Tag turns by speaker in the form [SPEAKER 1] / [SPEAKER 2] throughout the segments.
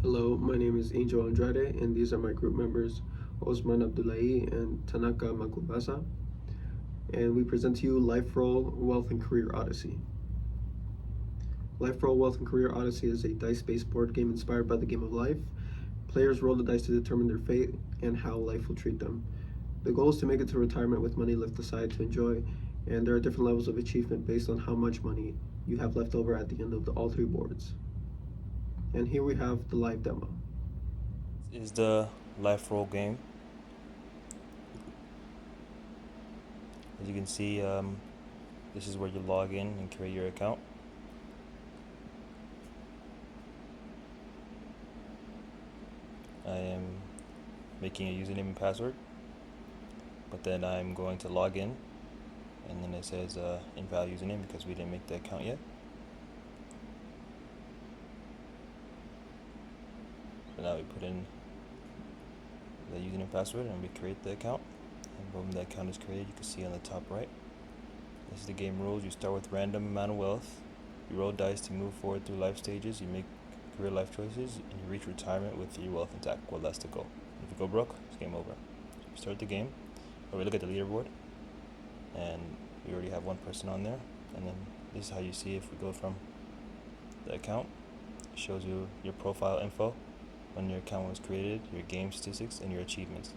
[SPEAKER 1] Hello, my name is Angel Andrade, and these are my group members, Osman Abdullahi and Tanaka Makubasa. And we present to you Life Roll Wealth and Career Odyssey. Life Roll Wealth and Career Odyssey is a dice-based board game inspired by the game of life. Players roll the dice to determine their fate and how life will treat them. The goal is to make it to retirement with money left aside to enjoy, and there are different levels of achievement based on how much money you have left over at the end of all three boards. And here we have the live demo.
[SPEAKER 2] This is the life roll game. As you can see, this is where you log in and create your account. I am making a username and password, but then I'm going to log in, and then it says invalid username because we didn't make the account yet. So now we put in the username and password and we create the account, and boom, the account is created. You can see on the top right. This is the game rules. You start with random amount of wealth. You roll dice to move forward through life stages. You make career life choices, and you reach retirement with your wealth intact. Well, that's the goal. If you go broke, it's game over. So start the game, or we look at the leaderboard, and we already have one person on there. And then this is how you see if we go from the account. It shows you your profile info, when your account was created, your game statistics, and your achievements.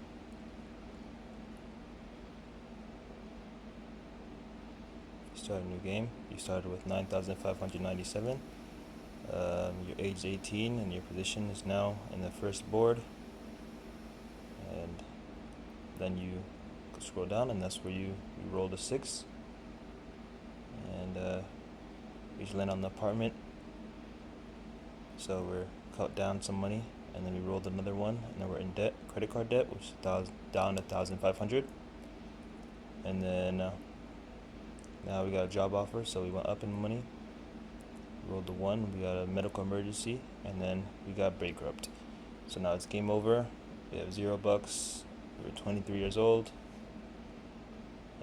[SPEAKER 2] Start a new game. You started with 9,597. You're age 18 and your position is now in the first board, and then you scroll down, and that's where you roll the 6, and we just land on the apartment. So we're cut down some money, and then we rolled another one, and then we're in debt, credit card debt, which is down 1,500. And then now we got a job offer, so we went up in money. Rolled the 1, we got a medical emergency, and then we got bankrupt. So now it's game over. We have $0. We're 23 years old.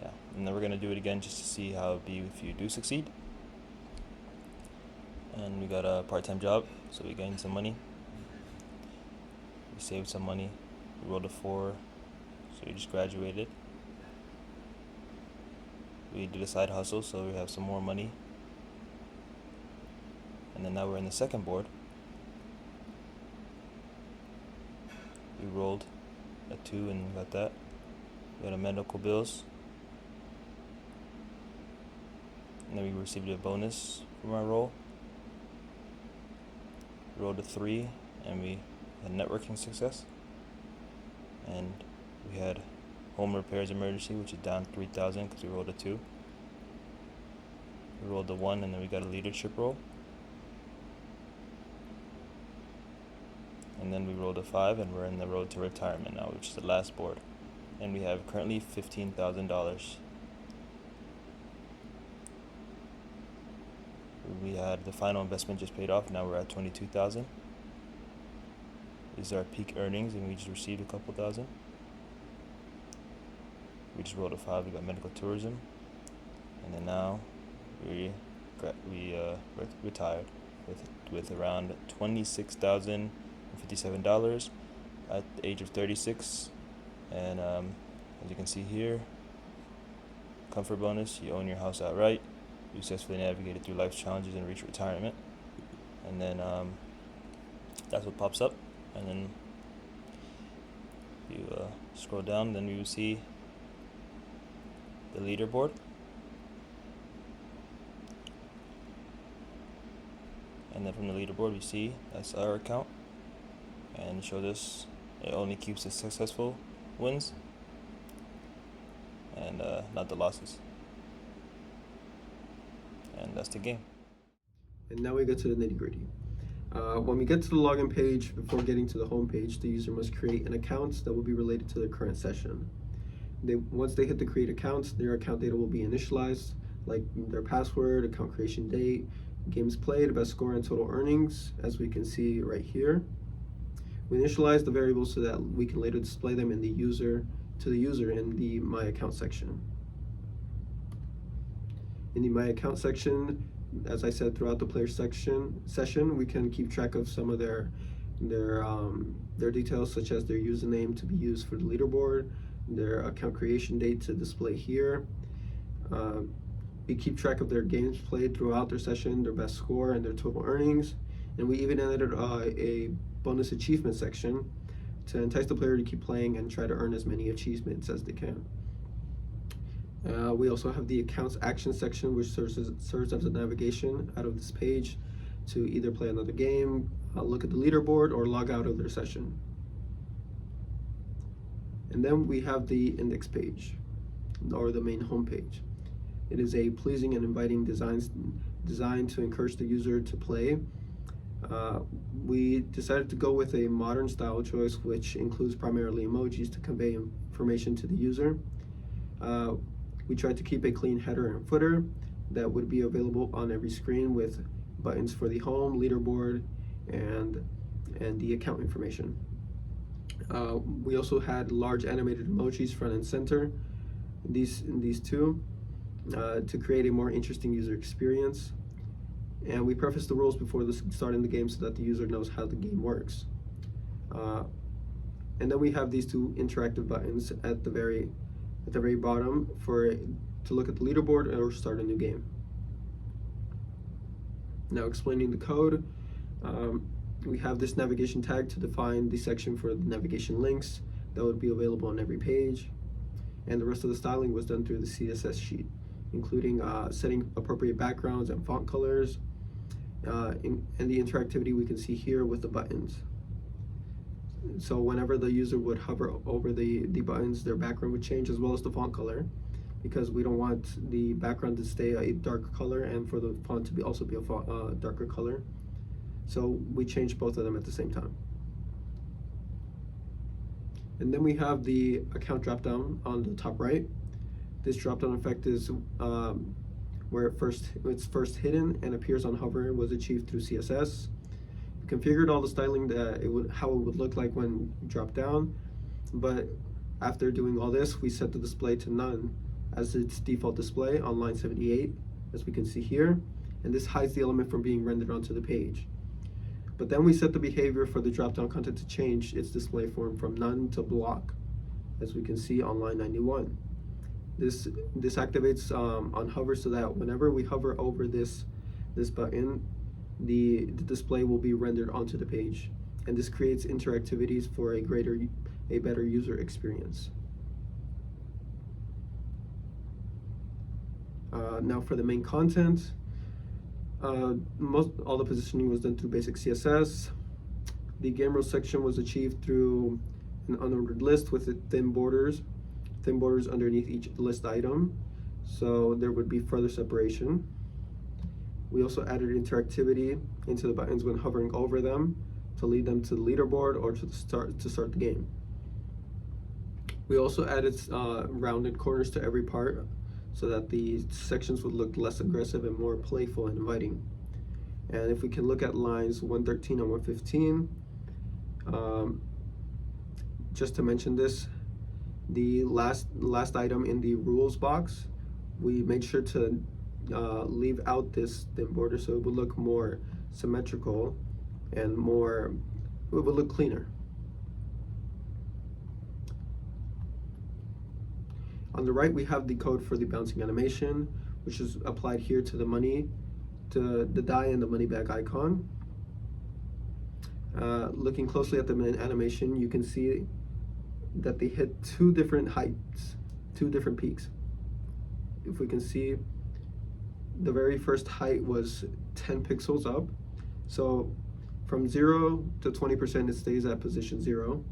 [SPEAKER 2] Yeah, and then we're gonna do it again just to see how it'd be if you do succeed. And we got a part-time job, so we gained some money. We saved some money. We rolled a 4, so we just graduated. We did a side hustle, so we have some more money. And then now we're in the second board. We rolled a 2 and got that. We got a medical bills. And then we received a bonus from our roll. We rolled a 3 and we had networking success. And we had home repairs emergency, which is down 3,000 because we rolled a 2. We rolled a 1 and then we got a leadership roll. And then we rolled a 5 and we're in the road to retirement now, which is the last board. And we have currently $15,000. We had the final investment just paid off. Now we're at 22,000. These are our peak earnings, and we just received a couple thousand. We just rolled a 5. We got medical tourism, and then now we retired with around $26,057 at the age of 36. And as you can see here, comfort bonus: you own your house outright. You successfully navigated through life's challenges and reached retirement. And then that's what pops up. And then you scroll down, then you see the leaderboard. And then from the leaderboard, we see that's our account, and it shows us it only keeps the successful wins and not the losses. And that's the game.
[SPEAKER 1] And now we get to the nitty gritty. When we get to the login page, before getting to the home page, the user must create an account that will be related to their current session. Once they hit the create account, their account data will be initialized, like their password, account creation date, games played, best score, and total earnings, as we can see right here. We initialize the variables so that we can later display them in the user in the My Account section. In the My Account section, as I said, throughout the player session, we can keep track of some of their their details such as their username to be used for the leaderboard, their account creation date to display here. We keep track of their games played throughout their session, their best score, and their total earnings. And we even added a bonus achievement section to entice the player to keep playing and try to earn as many achievements as they can. We also have the accounts action section, which serves as a navigation out of this page to either play another game, look at the leaderboard, or log out of their session. And then we have the index page, or the main home page. It is a pleasing and inviting designed to encourage the user to play. We decided to go with a modern style choice, which includes primarily emojis to convey information to the user. We tried to keep a clean header and footer that would be available on every screen with buttons for the home, leaderboard, and the account information. We also had large animated emojis front and center, these two, to create a more interesting user experience. And we preface the rules before starting the game so that the user knows how the game works. And then we have these two interactive buttons at the very bottom to look at the leaderboard or start a new game. Now explaining the code, we have this navigation tag to define the section for the navigation links that would be available on every page. And the rest of the styling was done through the CSS sheet, including setting appropriate backgrounds and font colors, and the interactivity we can see here with the buttons. So whenever the user would hover over the buttons, their background would change, as well as the font color, because we don't want the background to stay a dark color and for the font to also be a darker color. So we changed both of them at the same time. And then we have the account dropdown on the top right. This dropdown effect is where it's first hidden and appears on hover, was achieved through CSS. We configured all the styling how it would look like when dropped down, but after doing all this, we set the display to none as its default display on line 78, as we can see here, and this hides the element from being rendered onto the page. But then we set the behavior for the drop-down content to change its display form from none to block, as we can see on line 91. This activates on hover, so that whenever we hover over this button, the display will be rendered onto the page, and this creates interactivities for a better user experience. Now for the main content, all the positioning was done through basic CSS. The game rules section was achieved through an unordered list with thin borders underneath each list item, so there would be further separation. We also added interactivity into the buttons when hovering over them to lead them to the leaderboard or to start the game. We also added rounded corners to every part so that the sections would look less aggressive and more playful and inviting. And if we can look at lines 113 and 115, just to mention this, the last item in the rules box, we made sure to leave out this thin border so it would look more symmetrical and it would look cleaner. On the right, we have the code for the bouncing animation, which is applied here to the die and the money bag icon. Looking closely at the animation, you can see that they hit two different heights, two different peaks. If we can see, the very first height was 10 pixels up. So from 0 to 20%, it stays at position 0.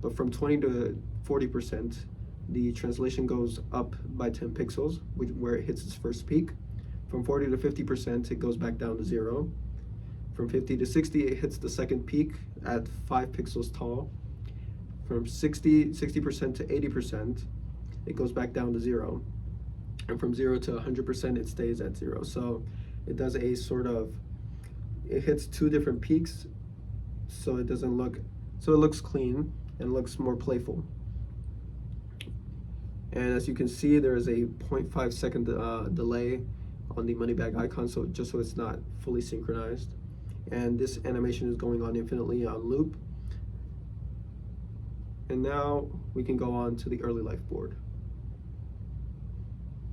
[SPEAKER 1] But from 20 to 40%, the translation goes up by 10 pixels, where it hits its first peak. From 40 to 50%, it goes back down to 0. From 50 to 60, it hits the second peak at 5 pixels tall. From 60% to 80%, it goes back down to 0. And from 0 to 100%, it stays at 0. So it does it hits two different peaks, so it looks clean and looks more playful. And as you can see, there is a 0.5 second delay on the money bag icon, so it's not fully synchronized. and this animation is going on infinitely on loop. And now we can go on to the early life board.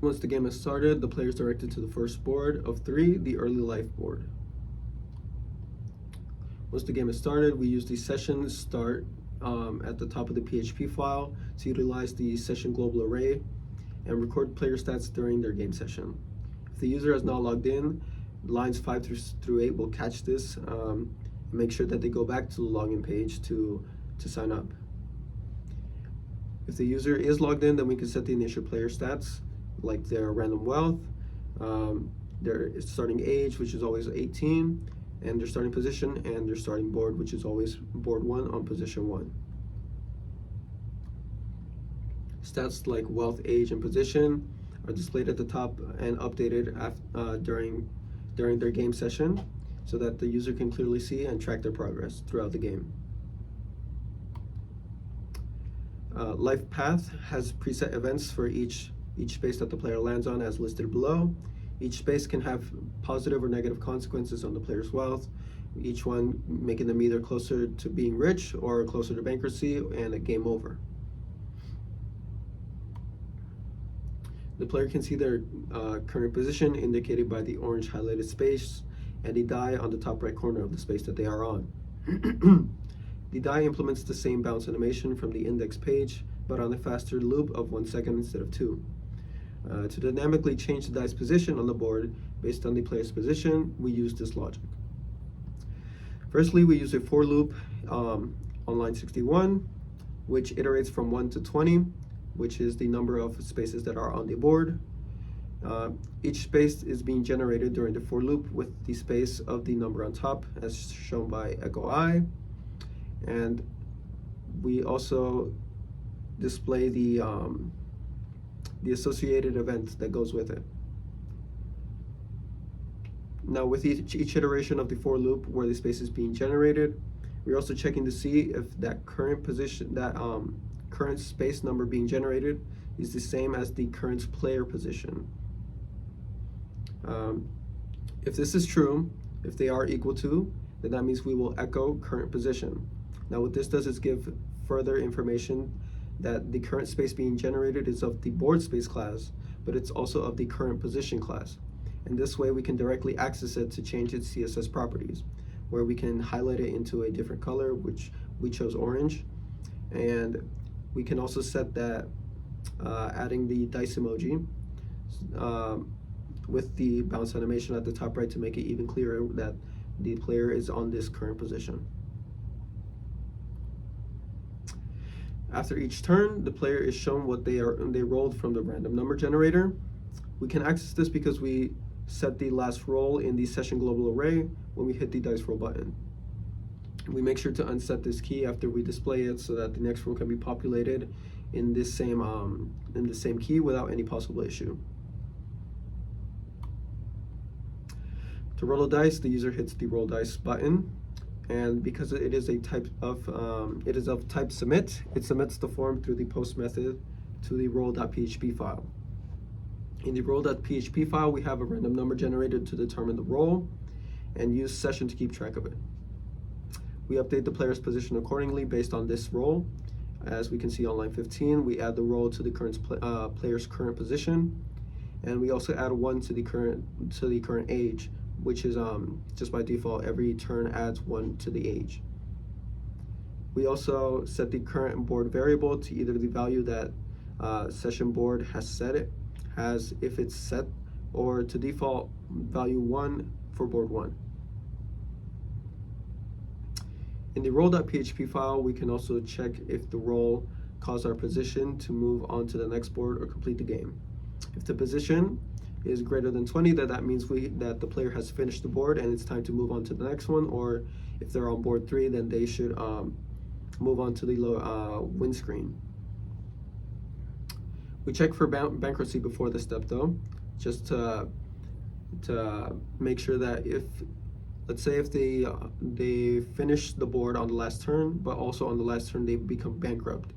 [SPEAKER 1] Once the game has started, the player is directed to the first board of 3, the early life board. Once the game is started, we use the session start at the top of the PHP file to utilize the session global array and record player stats during their game session. If the user has not logged in, lines 5 through 8 will catch this and make sure that they go back to the login page to sign up. If the user is logged in, then we can set the initial player stats, like their random wealth, their starting age, which is always 18, and their starting position, and their starting board, which is always board 1 on position 1. Stats like wealth, age, and position are displayed at the top and updated during their game session so that the user can clearly see and track their progress throughout the game. Life path has preset events for each space that the player lands on as listed below. Each space can have positive or negative consequences on the player's wealth, each one making them either closer to being rich or closer to bankruptcy and a game over. The player can see their current position indicated by the orange highlighted space and the die on the top right corner of the space that they are on. The die implements the same bounce animation from the index page, but on a faster loop of 1 second instead of 2. To dynamically change the die's position on the board based on the player's position, we use this logic. Firstly, we use a for loop on line 61, which iterates from 1 to 20, which is the number of spaces that are on the board. Each space is being generated during the for loop with the space of the number on top, as shown by echo I. And we also display the associated event that goes with it. Now, with each iteration of the for loop where the space is being generated, we're also checking to see if that current position, current space number being generated is the same as the current player position. If this is true, if they are equal to, then that means we will echo current position. Now what this does is give further information that the current space being generated is of the board space class, but it's also of the current position class. And this way we can directly access it to change its CSS properties, where we can highlight it into a different color, which we chose orange. And we can also set that adding the dice emoji with the bounce animation at the top right to make it even clearer that the player is on this current position. After each turn, the player is shown what they rolled from the random number generator. We can access this because we set the last roll in the session global array when we hit the dice roll button. We make sure to unset this key after we display it so that the next roll can be populated in the same key without any possible issue. To roll a dice, the user hits the roll dice button, and because it is of type submit, it submits the form through the post method to the roll.php file. In the roll.php file, we have a random number generated to determine the roll and use session to keep track of it. We update the player's position accordingly based on this roll. As we can see on line 15, we add the roll to the player's current position, and we also add 1 to the current age, which is just by default, every turn adds 1 to the age. We also set the current board variable to either the value that session board has set it as if it's set, or to default value 1 for board 1. In the roll.php file, we can also check if the roll caused our position to move on to the next board or complete the game. If the position is greater than 20, that means that the player has finished the board and it's time to move on to the next one, or if they're on board 3, then they should move on to the win screen. We check for bankruptcy before this step though, just to make sure that let's say if they finish the board on the last turn, but also on the last turn they become bankrupt.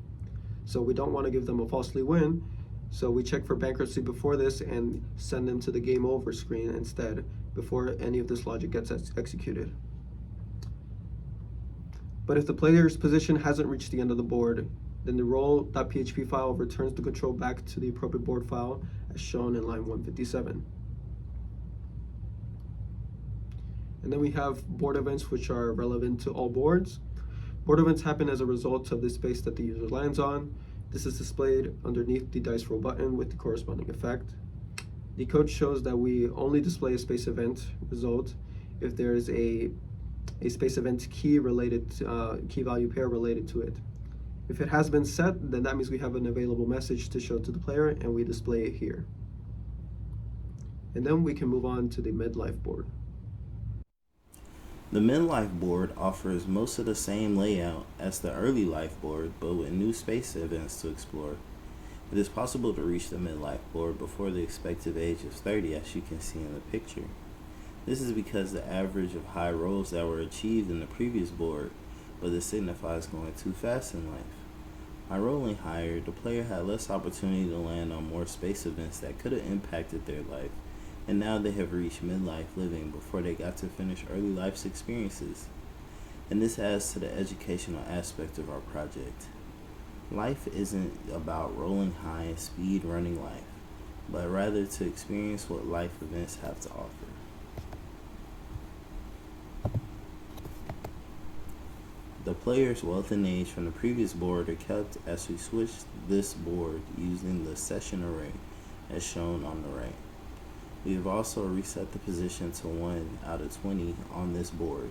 [SPEAKER 1] So we don't want to give them a falsely win. So we check for bankruptcy before this and send them to the game over screen instead before any of this logic gets executed. But if the player's position hasn't reached the end of the board, then the roll.php file returns the control back to the appropriate board file as shown in line 157. And then we have board events, which are relevant to all boards. Board events happen as a result of the space that the user lands on. This is displayed underneath the dice roll button with the corresponding effect. The code shows that we only display a space event result if there is a space event key related to, key value pair related to it. If it has been set, then that means we have an available message to show to the player, and we display it here. And then we can move on to the midlife board.
[SPEAKER 3] The midlife board offers most of the same layout as the early life board, but with new space events to explore. It is possible to reach the midlife board before the expected age of 30, as you can see in the picture. This is because the average of high rolls that were achieved in the previous board, but this signifies going too fast in life. By rolling higher, the player had less opportunity to land on more space events that could have impacted their life, and now they have reached midlife living before they got to finish early life's experiences. And this adds to the educational aspect of our project. Life isn't about rolling high and speed running life, but rather to experience what life events have to offer. The player's wealth and age from the previous board are kept as we switch this board using the session array as shown on the right. We have also reset the position to 1 out of 20 on this board,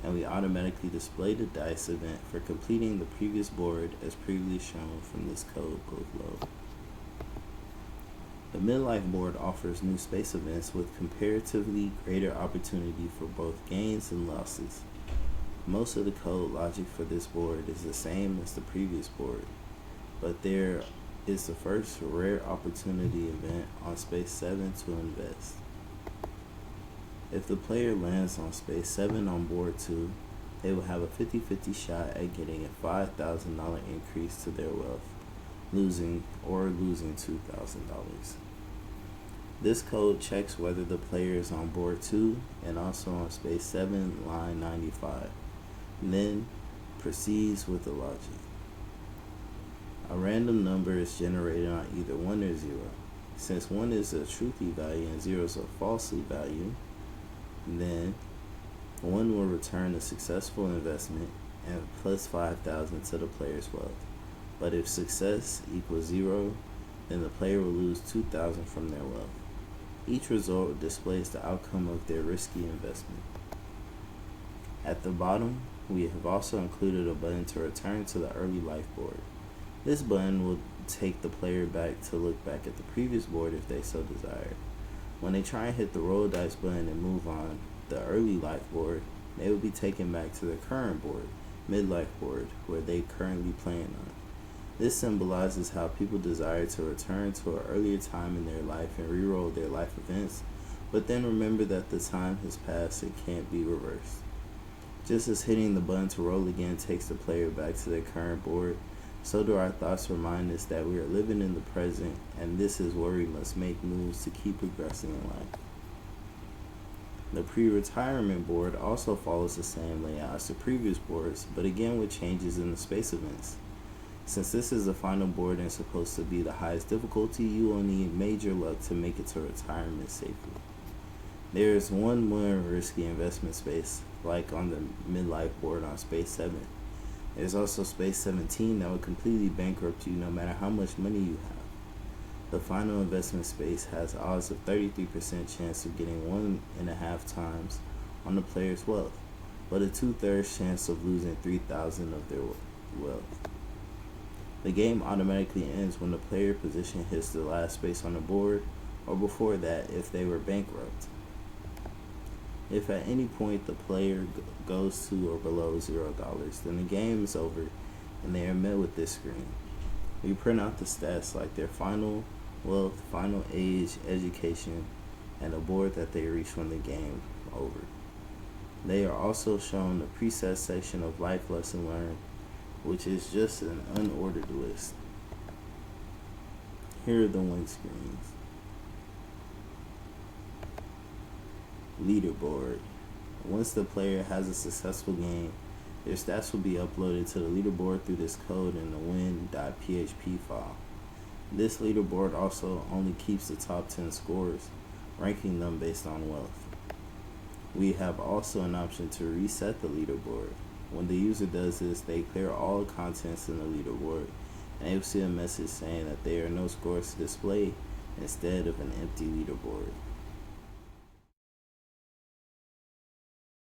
[SPEAKER 3] and we automatically display the dice event for completing the previous board as previously shown from this code below. The midlife board offers new space events with comparatively greater opportunity for both gains and losses. Most of the code logic for this board is the same as the previous board, but there is the first rare opportunity event on space 7 to invest. If the player lands on space 7 on board 2, they will have a 50-50 shot at getting a $5,000 increase to their wealth, losing $2,000. This code checks whether the player is on board 2 and also on space 7 line 95. Then proceeds with the logic. A random number is generated on either 1 or 0. Since 1 is a truthy value and 0 is a falsely value, then 1 will return a successful investment and plus 5,000 to the player's wealth. But if success equals 0, then the player will lose 2,000 from their wealth. Each result displays the outcome of their risky investment. At the bottom, we have also included a button to return to the early life board. This button will take the player back to look back at the previous board if they so desire. When they try and hit the roll dice button and move on the early life board, they will be taken back to their current board, midlife board, where they currently playing on. This symbolizes how people desire to return to an earlier time in their life and re-roll their life events, but then remember that the time has passed and can't be reversed. Just as hitting the button to roll again takes the player back to their current board, so do our thoughts remind us that we are living in the present, and this is where we must make moves to keep progressing in life. The pre-retirement board also follows the same layout as the previous boards, but again with changes in the space events. Since this is the final board and supposed to be the highest difficulty, you will need major luck to make it to retirement safely. There is one more risky investment space, like on the midlife board on space 7. There's also space 17 that will completely bankrupt you no matter how much money you have. The final investment space has odds of 33% chance of getting 1.5 times on the player's wealth, but a 2/3 chance of losing 3,000 of their wealth. The game automatically ends when the player position hits the last space on the board, or before that if they were bankrupt. If at any point the player goes to or below $0, then the game is over and they are met with this screen. We print out the stats like their final wealth, final age, education, and the board that they reach when the game is over. They are also shown the preset section of life lesson learned, which is just an unordered list. Here are the win screens. Leaderboard. Once the player has a successful game, Your stats will be uploaded to the leaderboard through this code in the win.php file. This leaderboard also only keeps the top 10 scores, ranking them based on wealth. We have also an option to reset the leaderboard. When the user does this, they clear all contents in the leaderboard, and they will see a message saying that there are no scores to display instead of an empty leaderboard.